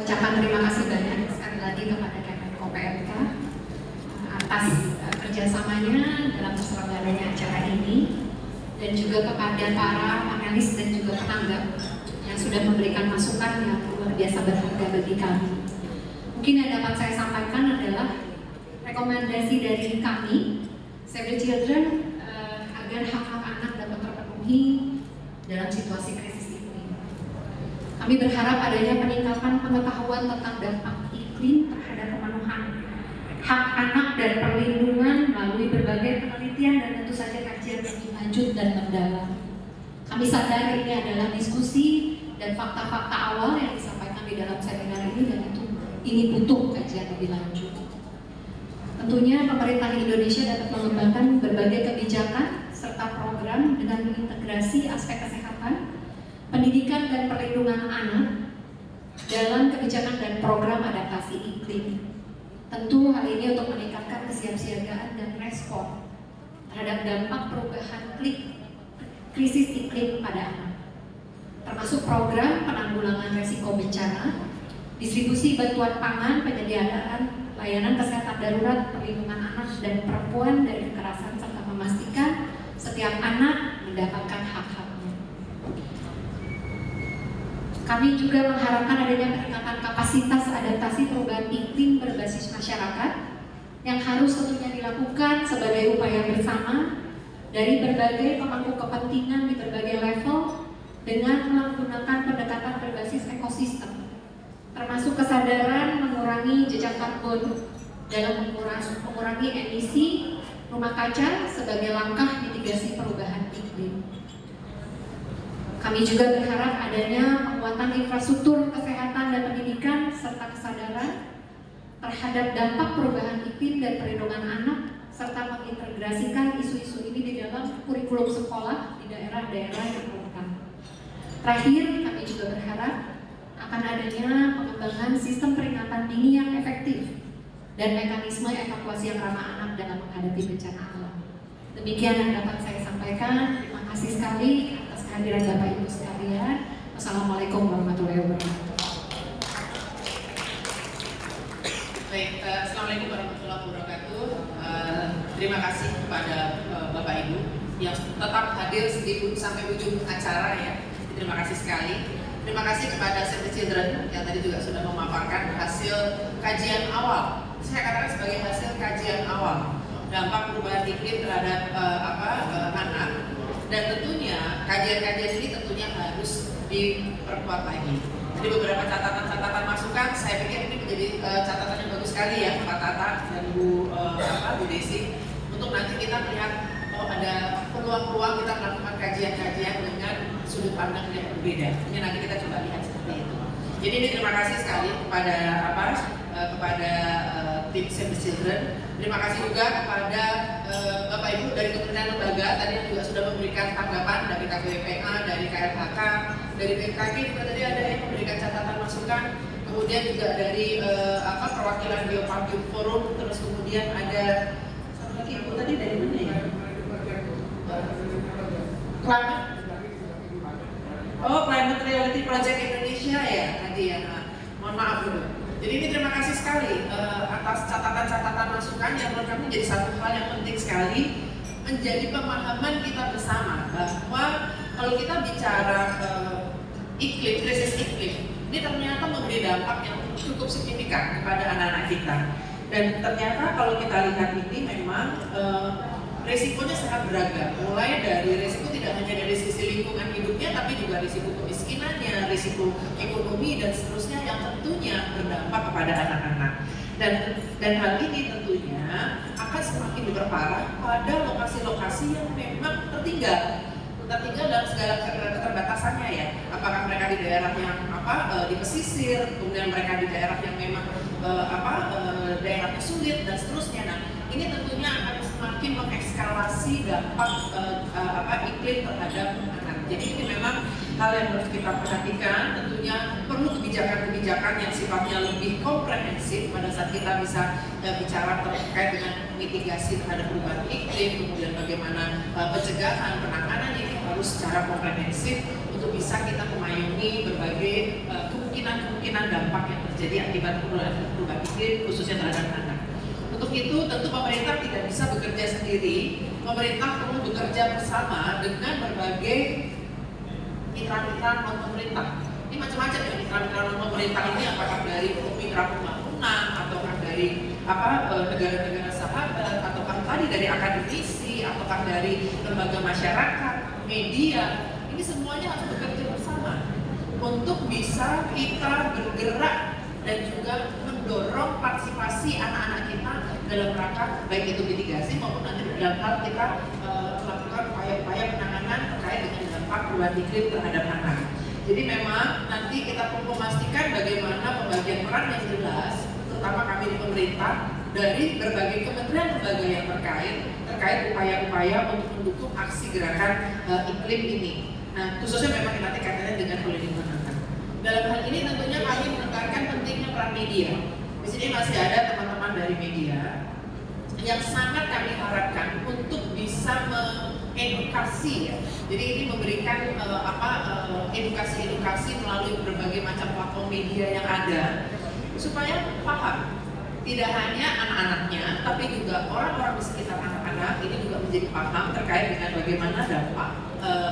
Ucapan terima kasih banyak sekali lagi kepada Kemenko PMK atas kerjasamanya dalam terselenggaranya acara ini, dan juga kepada para panelis dan juga penanggap yang sudah memberikan masukan yang luar biasa berharga bagi kami. Mungkin yang dapat saya sampaikan adalah rekomendasi dari kami Save the Children agar hak-hak anak dapat terpenuhi dalam situasi krisis iklim. Kami berharap adanya peningkatan pengetahuan tentang dampak iklim terhadap pemenuhan hak anak dan perlindungan melalui berbagai penelitian dan tentu saja kajian lebih lanjut dan mendalam. Kami sadar ini adalah diskusi dan fakta-fakta awal yang disampaikan di dalam seminar ini, dan ini butuh kajian lebih lanjut. Tentunya pemerintah Indonesia dapat mengembangkan berbagai kebijakan serta program dengan mengintegrasi aspek kesehatan, pendidikan dan perlindungan anak dalam kebijakan dan program adaptasi iklim. Tentu hal ini untuk meningkatkan kesiapsiagaan dan respon terhadap dampak perubahan krisis iklim pada anak, termasuk program penanggulangan resiko bencana, distribusi bantuan pangan, penyediaan layanan kesehatan darurat, perlindungan anak dan perempuan dari kekerasan, serta memastikan setiap anak mendapatkan hak-haknya. Kami juga mengharapkan adanya peningkatan kapasitas adaptasi perubahan iklim berbasis masyarakat yang harus tentunya dilakukan sebagai upaya bersama dari berbagai pemangku kepentingan di berbagai level dengan menggunakan pendekatan berbasis ekosistem, termasuk kesadaran mengurangi jejak karbon dalam mengurangi emisi rumah kaca sebagai langkah mitigasi perubahan iklim. Kami juga berharap adanya penguatan infrastruktur kesehatan dan pendidikan serta kesadaran terhadap dampak perubahan iklim dan perlindungan anak, serta mengintegrasikan isu-isu ini di dalam kurikulum sekolah di daerah-daerah yang rentan. Terakhir, kami juga berharap akan adanya pengembangan sistem peringatan dini yang efektif dan mekanisme evakuasi yang ramah anak dalam menghadapi bencana alam. Demikian yang dapat saya sampaikan. Terima kasih sekali atas kehadiran Bapak Ibu sekalian. Wassalamualaikum warahmatullahi wabarakatuh. Baik, assalamualaikum warahmatullahi wabarakatuh. Terima kasih kepada Bapak Ibu yang tetap hadir sampai ujung acara ya. Terima kasih sekali. Terima kasih kepada Save the Children yang tadi juga sudah memaparkan hasil kajian awal. Saya katakan sebagai hasil kajian awal dampak perubahan iklim terhadap anak, dan tentunya kajian-kajian ini tentunya harus diperkuat lagi. Jadi beberapa catatan-catatan masukan, saya pikir ini menjadi catatan yang bagus sekali ya Pak Tata dan Bu Desi, untuk nanti kita melihat ada peluang-peluang kita melakukan kajian-kajian dengan sudut pandang yang berbeda. Ini nanti kita coba lihat seperti itu. Jadi ini terima kasih sekali kepada kepada tim Save the Children. Terima kasih juga kepada Bapak Ibu dari Kementerian Lembaga tadi yang juga sudah memberikan tanggapan, dari KBPA, dari KLHK, dari BMKG juga tadi ada yang memberikan catatan masukan. Kemudian juga dari perwakilan Biopark Forum, terus kemudian ada satu lagi Ibu tadi dari mana ya? Climate Reality Project Indonesia ya tadi ya. Mohon maaf dulu. Jadi ini terima kasih sekali atas catatan-catatan masukan yang menurut kami menjadi satu hal yang penting sekali, menjadi pemahaman kita bersama bahwa kalau kita bicara iklim, krisis iklim, ini ternyata memberi dampak yang cukup signifikan kepada anak-anak kita. Dan ternyata kalau kita lihat ini memang resikonya sangat beragam, mulai dari risiko tidak hanya dari sisi lingkungan hidupnya, tapi juga risiko kemiskinannya, risiko ekonomi dan seterusnya yang tentunya berdampak kepada anak-anak. Dan hal ini tentunya akan semakin diperparah pada lokasi-lokasi yang memang tertinggal dalam segala keterbatasannya ya. Apakah mereka di daerah yang di pesisir, kemudian mereka di daerah yang memang daerahnya sulit dan seterusnya. Nah, ini tentunya akan semakin mengekskalasi dampak iklim terhadap anak. Jadi ini memang hal yang harus kita perhatikan. Tentunya perlu kebijakan-kebijakan yang sifatnya lebih komprehensif pada saat kita bisa bicara terkait dengan mitigasi terhadap perubahan iklim, kemudian bagaimana pencegahan, penanganan ini harus secara komprehensif untuk bisa kita memayungi berbagai kemungkinan dampak yang terjadi akibat perubahan iklim khususnya terhadap anak. Untuk itu tentu pemerintah tidak bisa bekerja sendiri, pemerintah perlu bekerja bersama dengan berbagai mitra-mitra non pemerintah. Ini macam-macam ya mitra-mitra non pemerintah ini, apakah dari mitra pembangunan ataukah dari negara-negara sahabat, ataukah tadi dari akademisi, ataukah dari lembaga masyarakat, media. Ini semuanya harus bekerja bersama untuk bisa kita bergerak dan juga mendorong partisipasi anak-anak kita dalam rangka baik itu mitigasi maupun nanti dalam hal kita melakukan upaya-upaya penanganan terkait dengan dampak perubahan iklim terhadap anak. Jadi memang nanti kita perlu memastikan bagaimana pembagian peran yang jelas, terutama kami di pemerintah, dari berbagai kementerian lembaga yang terkait upaya-upaya untuk mendukung aksi gerakan iklim ini. Nah, khususnya memang nanti kaitannya dengan perlindungan anak. Dalam hal ini tentunya kami menekankan pentingnya peran media. Di sini masih ada teman-teman dari media yang sangat kami harapkan untuk bisa mengedukasi ya. Jadi ini memberikan edukasi-edukasi melalui berbagai macam platform media yang ada supaya paham. Tidak hanya anak-anaknya, tapi juga orang-orang di sekitar anak-anak ini juga menjadi paham terkait dengan bagaimana dampak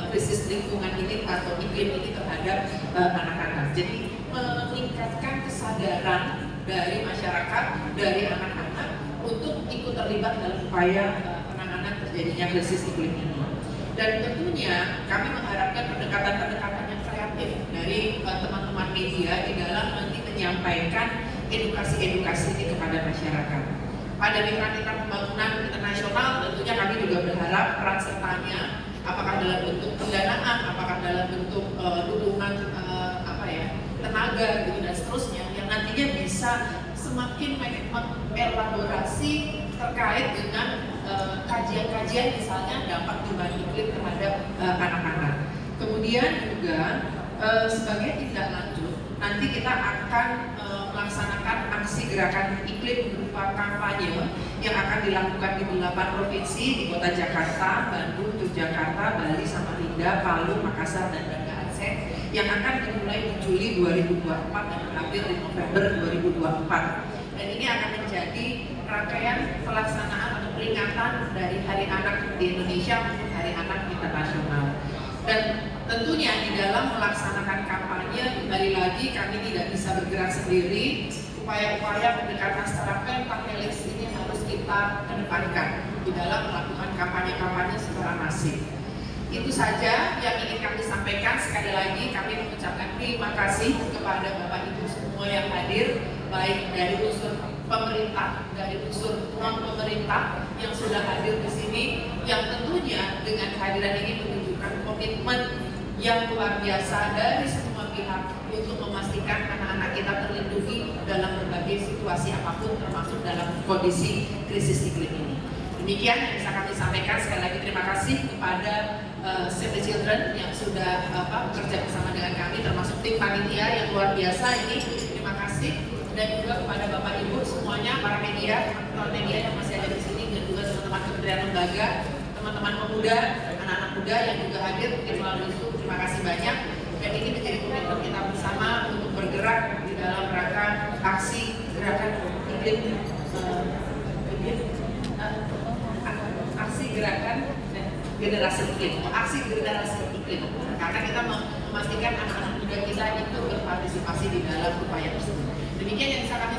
krisis lingkungan ini atau iklim ini terhadap anak-anak. Jadi meningkatkan kesadaran dari masyarakat, dari anak-anak untuk ikut terlibat dalam upaya penanganan terjadinya krisis iklim ini. Dan tentunya kami mengharapkan pendekatan-pendekatan yang kreatif dari teman-teman media di dalam nanti menyampaikan edukasi-edukasi ini kepada masyarakat. Pada mitra-mitra pembangunan internasional tentunya kami juga berharap peran sertanya apakah dalam bentuk pendanaan, apakah dalam bentuk dukungan tenaga gitu dan seterusnya yang nantinya bisa semakin mengelaborasi terkait dengan kajian-kajian misalnya dampak perubahan iklim terhadap anak-anak. Kemudian juga sebagai tindak lanjut nanti kita akan melaksanakan aksi gerakan iklim berupa kampanye yang akan dilakukan di 8 provinsi di Kota Jakarta, Bandung, Yogyakarta, Bali, Samarinda, Palu, Makassar, dan Banda Aceh yang akan dimulai di Juli 2024 dan berakhir di November 2024. Dan ini akan menjadi rangkaian pelaksanaan atau peringatan dari Hari Anak di Indonesia maupun Hari Anak Internasional. Dan tentunya di dalam melaksanakan kampanye, kembali lagi kami tidak bisa bergerak sendiri. Upaya-upaya pendekatan secara pentahelix ini harus kita kedepankan di dalam melakukan kampanye-kampanye secara masif. Itu saja yang ingin kami sampaikan. Sekali lagi kami mengucapkan terima kasih kepada Bapak Ibu semua yang hadir, baik dari unsur pemerintah, dari unsur non pemerintah yang sudah hadir di sini, yang tentunya dengan kehadiran ini menunjukkan komitmen yang luar biasa dari semua pihak untuk memastikan anak-anak kita terlindungi dalam berbagai situasi apapun, termasuk dalam kondisi krisis iklim ini. Demikian yang bisa kami sampaikan. Sekali lagi terima kasih kepada Save the Children yang sudah bekerja bersama dengan kami, termasuk tim panitia yang luar biasa ini. Terima kasih. Dan juga kepada Bapak Ibu semuanya, para media, teman-teman media yang masih ada di sini, dan juga teman-teman kementerian lembaga, teman-teman pemuda, anak-anak muda yang juga hadir mungkin melalui Zoom. Terima kasih banyak. Dan ini menjadi komitmen kita bersama untuk bergerak di dalam rangka aksi gerakan iklim, aksi gerakan generasi iklim, aksi generasi iklim. Karena kita memastikan anak-anak muda kita itu berpartisipasi di dalam upaya tersebut. Demikian yang bisa kami